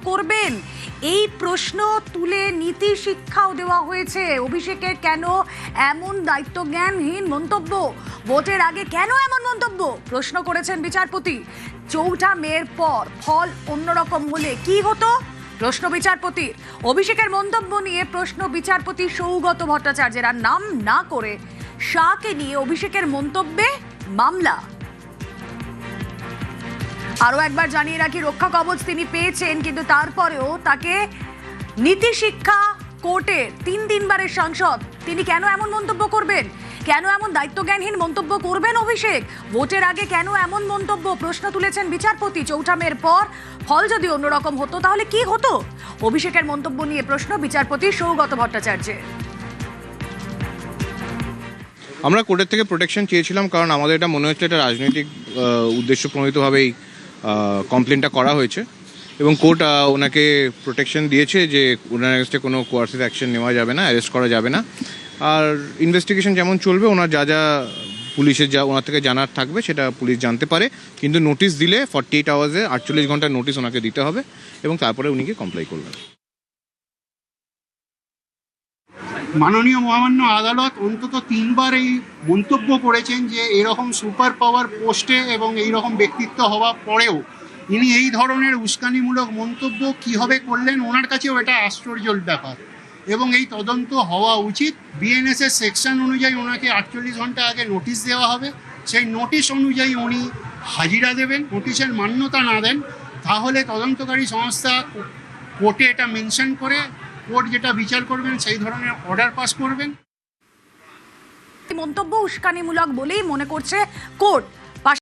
করবেন, এই প্রশ্ন তুলে নীতি শিক্ষাও দেওয়া হয়েছে। অভিষেকের কেন এমন দায়িত্বজ্ঞানহীন মন্তব্য, ভোটের আগে কেন এমন মন্তব্য প্রশ্ন করেছেন বিচারপতি। ৪ঠা মের পর ফল অন্যরকম হলে কি হতো, প্রশ্ন বিচারপতির। অভিষেকের মন্তব্য নিয়ে প্রশ্ন বিচারপতি সৌগত ভট্টাচার্যের। আর নাম না করে শাহকে নিয়ে অভিষেকের মন্তব্যে মামলা। আরো একবার জানিয়ে রাখি, রক্ষা কবচ তিনি পেয়েছেন, কিন্তু তারপরেও তাকে নীতি শিক্ষা কোর্টের 3 বারের সাংসদ, তিনি কেন এমন মন্তব্য করবেন, কেন এমন দায়িত্বজ্ঞানহীন মন্তব্য করবেন অভিষেক, ভোটের আগে কেন এমন মন্তব্য প্রশ্ন তুলেছেন বিচারপতি। ৪ঠা মের পর ফল যদি অন্যরকম হতো তাহলে কি হতো, অভিষেকের মন্তব্য নিয়ে প্রশ্ন বিচারপতি সৌগত ভট্টাচার্যের। আমরা কোর্টের থেকে প্রোটেকশন চেয়েছিলাম, কারণ আমাদের এটা মনে হচ্ছে এটা রাজনৈতিক উদ্দেশ্য প্রণোদিতভাবেই কমপ্লেনটা করা হয়েছে, এবং কোর্ট ওনাকে প্রোটেকশন দিয়েছে যে ওনার এগেন্সটে কোনো কোয়ার্সিভ অ্যাকশন নেওয়া যাবে না, অ্যারেস্ট করা যাবে না, আর ইনভেস্টিগেশন যেমন চলবে ওনার যা যা পুলিশের যা ওনার থেকে জানার থাকবে সেটা পুলিশ জানতে পারে, কিন্তু নোটিশ দিলে 48 আওয়ার্সে 48 ঘন্টার নোটিশ ওনাকে দিতে হবে, এবং তারপরে উনিকে কমপ্লাই করবেন। মাননীয় মহামান্য আদালত অন্তত 3বার এই মন্তব্য করেছেন যে এরকম সুপার পাওয়ার পোস্টে এবং এই রকম ব্যক্তিত্ব হওয়া পরেও ইনি এই ধরনের উস্কানিমূলক মন্তব্য কীভাবে করলেন, ওনার কাছেও এটা আশ্চর্যের ব্যাপার, এবং এই তদন্ত হওয়া উচিত। বিএনএসের সেকশন অনুযায়ী ওনাকে 48 ঘন্টা আগে নোটিশ দেওয়া হবে, সেই নোটিশ অনুযায়ী উনি হাজিরা দেবেন। নোটিশের মান্যতা না দেন তাহলে তদন্তকারী সংস্থা কোর্টে এটা মেনশন করে কোর্ট যেটা বিচার করবেন সেই ধরনের অর্ডার পাস করবেন। মন্তব্য উস্কানিমূলক বলেই মনে করছে কোর্ট।